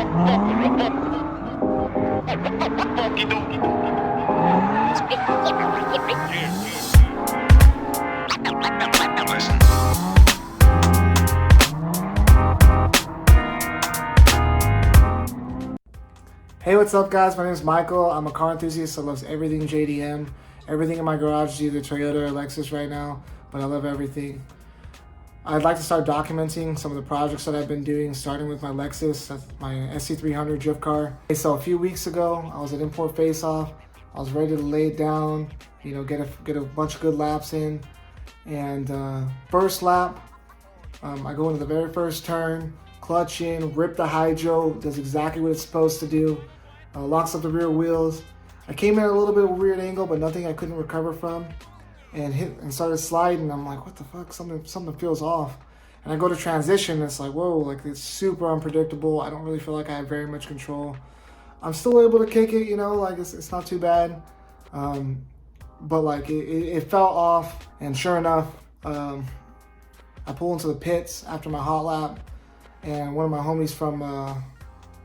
Hey, what's up guys? My name is Michael. I'm a car enthusiast that loves everything JDM. Everything in my garage is either Toyota or Lexus right now, but I love everything. I'd like to start documenting some of the projects that I've been doing, starting with my Lexus, that's my SC300 Drift Car. So a few weeks ago, I was at Import Face Off. I was ready to lay it down, you know, get a bunch of good laps in. And first lap, I go into the very first turn, clutch in, rip the hydro, does exactly what it's supposed to do, locks up the rear wheels. I came in at a little bit of a weird angle, but nothing I couldn't recover from, and hit and started sliding. I'm like, what the fuck? Something feels off. And I go to transition, and it's like, whoa, like it's super unpredictable. I don't really feel like I have very much control. I'm still able to kick it, you know, like it's not too bad. But like it fell off, and sure enough, I pull into the pits after my hot lap, and one of my homies from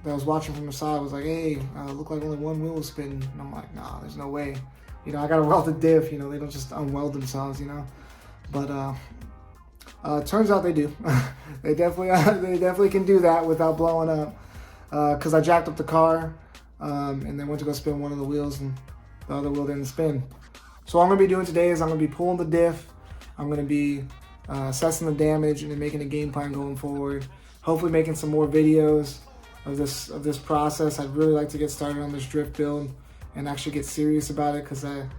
that was watching from the side was like, hey, looked like only one wheel was spinning. And I'm like, nah, there's no way. You know, I got a welded diff, you know, they don't just unweld themselves, you know. But turns out they do. they definitely can do that without blowing up. Because I jacked up the car and then went to go spin one of the wheels, and the other wheel didn't spin. So what I'm going to be doing today is I'm going to be pulling the diff. I'm going to be assessing the damage and then making a game plan going forward. Hopefully making some more videos of this process. I'd really like to get started on this drift build and actually get serious about it, because I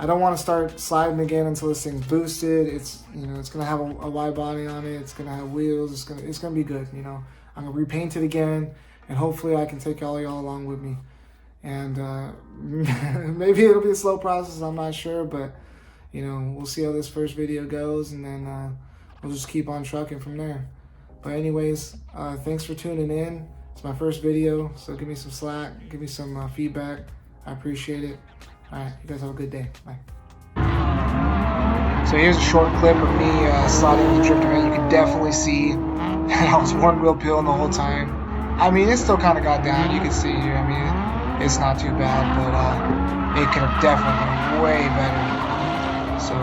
don't want to start sliding again until this thing's boosted. It's, you know, it's gonna have a wide body on it. It's gonna have wheels. It's gonna be good. You know, I'm gonna repaint it again, and hopefully I can take all y'all along with me. And maybe it'll be a slow process. I'm not sure, but you know, we'll see how this first video goes, and then we'll just keep on trucking from there. But anyways, thanks for tuning in. It's my first video, so give me some slack, give me some feedback. I appreciate it. All right, you guys have a good day. Bye. So here's a short clip of me sliding the drifter. You can definitely see I was one wheel peeling the whole time. I mean, it still kind of got down. You can see here. I mean, it's not too bad, but it could have definitely been way better. So.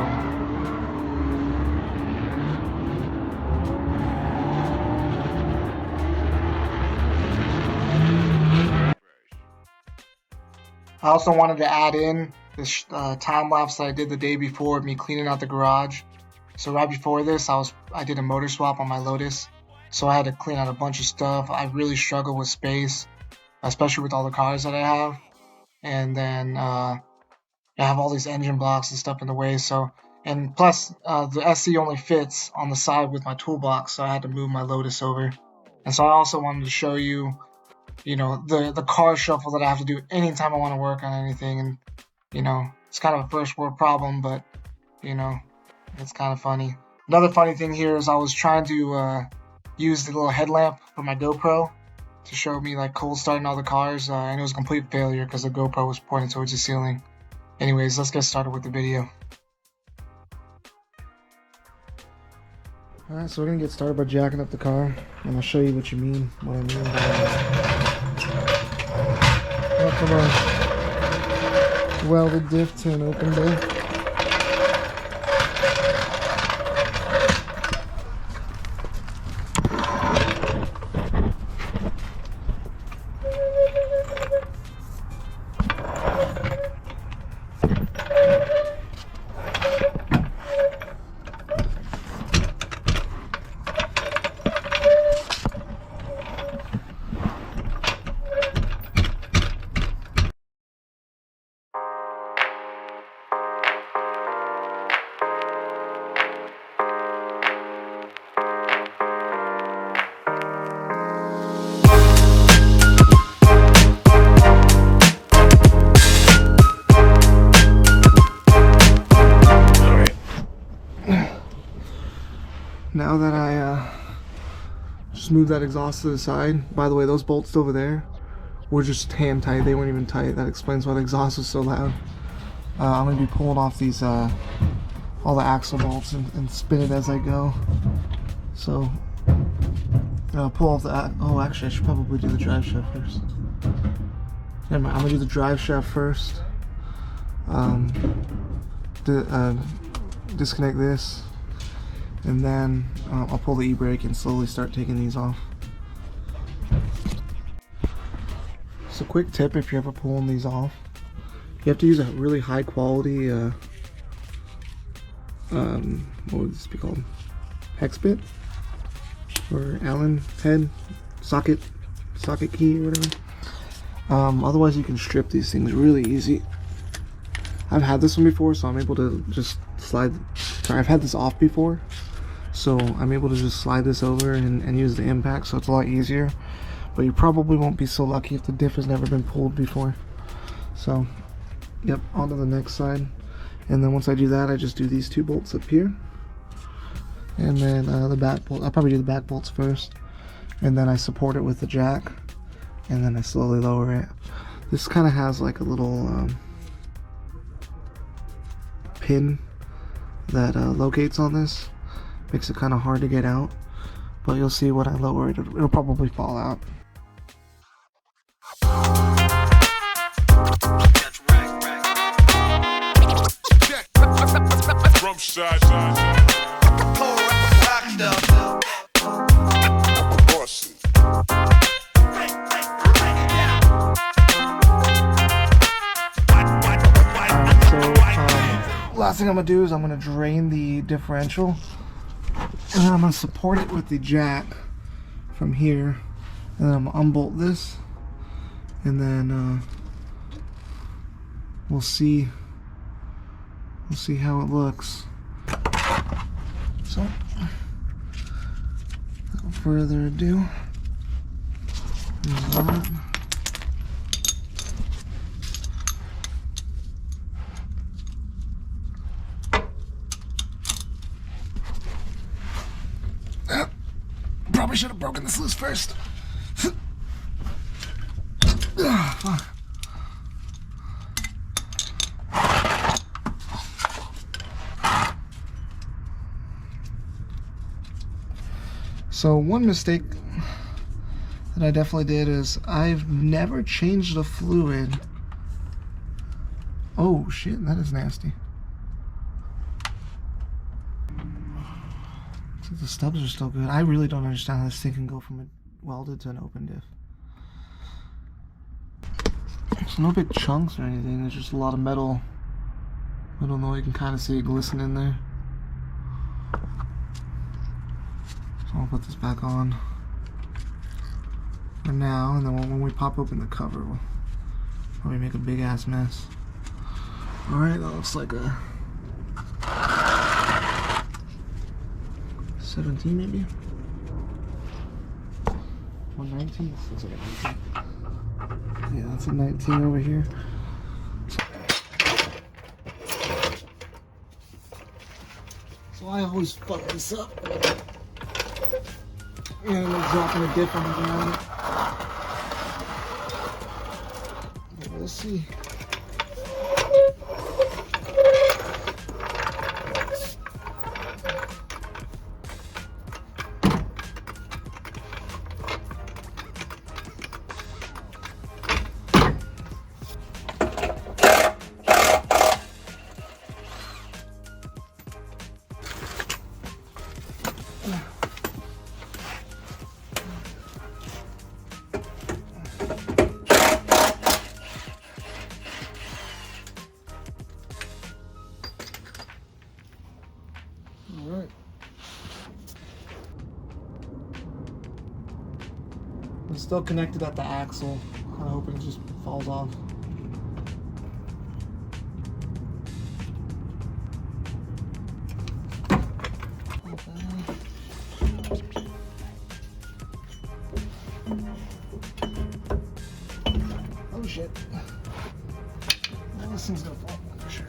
I also wanted to add in this time lapse that I did the day before of me cleaning out the garage. So right before this, I did a motor swap on my Lotus. So I had to clean out a bunch of stuff. I really struggle with space, especially with all the cars that I have. And then I have all these engine blocks and stuff in the way. So, and plus the SC only fits on the side with my toolbox, so I had to move my Lotus over. And so I also wanted to show you, you know, the car shuffle that I have to do anytime I want to work on anything. And, you know, it's kind of a first world problem, but, you know, it's kind of funny. Another funny thing here is I was trying to use the little headlamp for my GoPro to show me like cold starting all the cars, and it was a complete failure because the GoPro was pointed towards the ceiling. Anyways, let's get started with the video. Alright, so we're going to get started by jacking up the car, and I'll show you what I mean by from a welded diff to an open diff. Now that I just moved that exhaust to the side, by the way, those bolts over there were just hand tight. They weren't even tight. That explains why the exhaust was so loud. I'm going to be pulling off these, all the axle bolts and spin it as I go. So I'll pull off the. Oh, actually, I should probably do the drive shaft first. Never mind, I'm gonna do the drive shaft first. Disconnect this, and then I'll pull the e-brake and slowly start taking these off. So, quick tip: if you're ever pulling these off, you have to use a really high quality. What would this be called? Hex bit or Allen head socket key or whatever. Otherwise you can strip these things really easy. I've had this one before, so I'm able to just slide. Sorry, I've had this off before, so I'm able to just slide this over and use the impact, so it's a lot easier. But you probably won't be so lucky if the diff has never been pulled before. So, yep, onto the next side. And then once I do that, I just do these two bolts up here. And then the back bolt, I'll probably do the back bolts first. And then I support it with the jack. And then I slowly lower it. This kind of has like a little pin that locates on this. Makes it kind of hard to get out. But you'll see when I lower it, it'll probably fall out. Last thing I'm gonna do is I'm gonna drain the differential, and then I'm gonna support it with the jack from here, and then I'm gonna unbolt this, and then we'll see how it looks. So, without further ado, here's that. Probably should have broken this loose first. Fuck. So one mistake that I definitely did is I've never changed the fluid. Oh shit, that is nasty. The stubs are still good. I really don't understand how this thing can go from a welded to an open diff. There's no big chunks or anything. There's just a lot of metal. I don't know. You can kind of see it glisten in there. So I'll put this back on for now, and then when we pop open the cover, we'll probably make a big ass mess. All right, that looks like a 17 maybe? 119? This looks like a 19. Yeah, that's a 19 over here. So I always fuck this up. And I'm dropping a diff on the ground. We'll see. Alright. It's still connected at the axle. Kind of hoping it just falls off. Oh shit. Well, this thing's gonna fall for sure.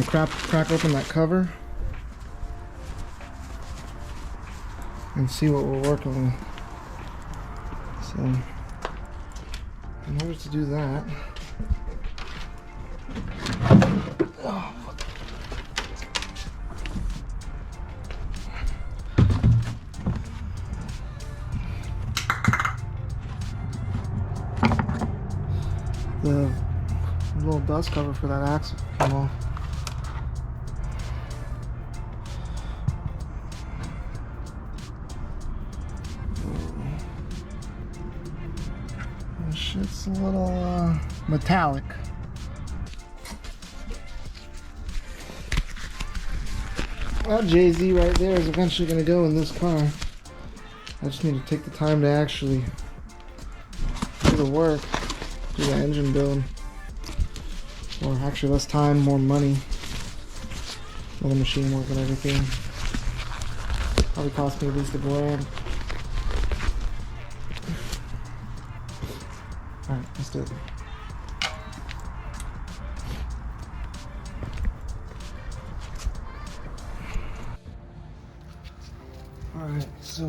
crack open that cover and see what we're working with. So, in order to do that, the little dust cover for that axle came off. This shit's a little metallic. That Jay-Z right there is eventually going to go in this car. I just need to take the time to actually do the work, do the engine build. Or actually less time, more money. All the machine work and everything. Probably cost me at least $1,000. Alright, let's do it. Alright, so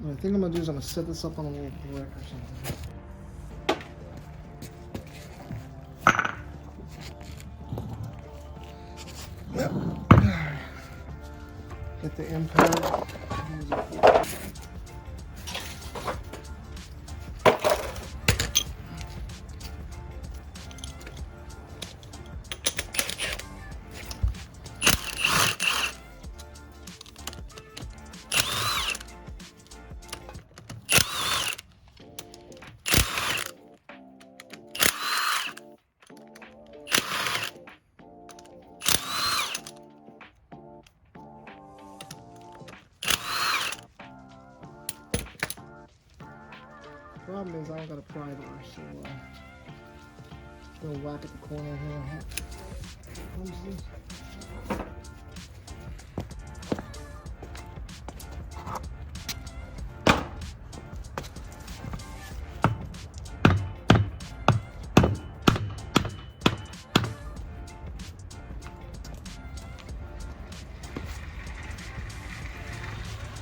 what I think I'm gonna do is I'm gonna set this up on a little brick or something. Yep. Get the impact. Problem is I don't got a pry bar, so gonna whack at the corner here. What is this?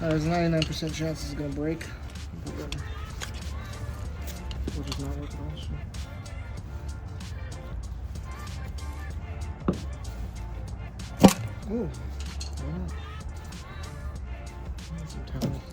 There's a 99% chance it's gonna break. Which is not working also. Oh, why not? Need some towels.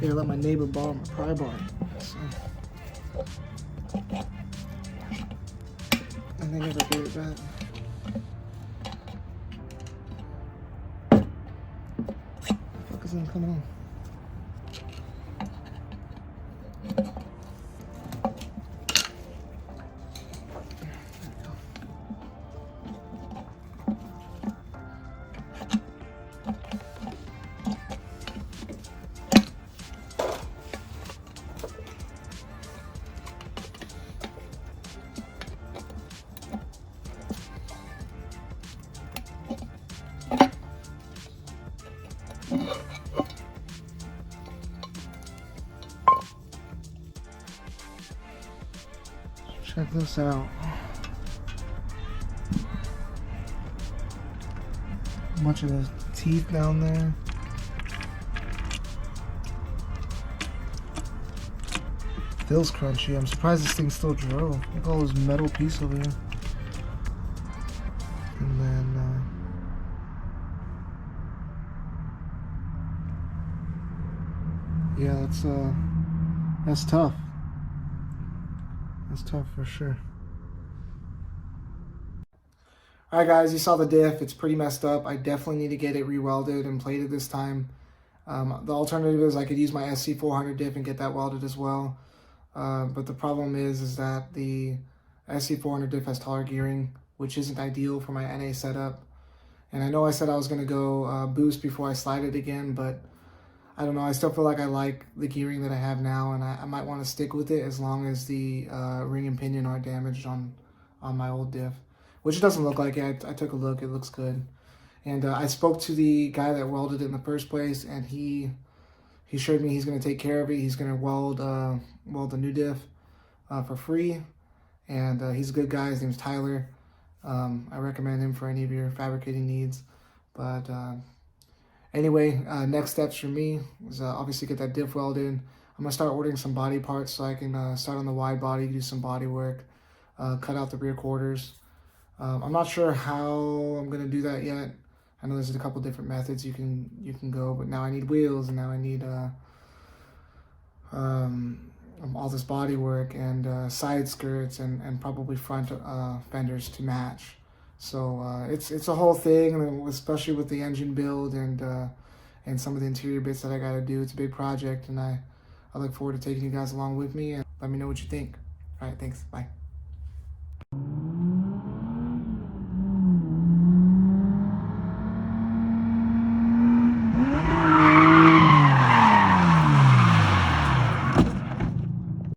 Yeah, I let my neighbor borrow my pry bar. So. And they never gave it back. What the fuck is gonna come on? Check this out. A bunch of those teeth down there. Feels crunchy. I'm surprised this thing still drove. Look at all this metal piece over here. And then yeah, that's tough. That's tough for sure. Alright guys, you saw the diff. It's pretty messed up. I definitely need to get it re-welded and plated this time. The alternative is I could use my SC400 diff and get that welded as well. But the problem is that the SC400 diff has taller gearing, which isn't ideal for my NA setup. And I know I said I was going to go boost before I slide it again, but I don't know. I still feel like I like the gearing that I have now, and I might want to stick with it as long as the ring and pinion aren't damaged on on my old diff, which it doesn't look like it. I took a look. It looks good. And I spoke to the guy that welded it in the first place, and he showed me he's going to take care of it. He's going to weld a new diff for free, and he's a good guy. His name's Tyler. I recommend him for any of your fabricating needs. But anyway, next steps for me is obviously get that diff welded. I'm going to start ordering some body parts so I can start on the wide body, do some body work, cut out the rear quarters. I'm not sure how I'm going to do that yet. I know there's a couple different methods you can go, but now I need wheels, and now I need all this body work and side skirts and probably front fenders to match. So it's a whole thing, and especially with the engine build and some of the interior bits that I got to do. It's a big project, and I look forward to taking you guys along with me, and let me know what you think. All right, thanks. Bye.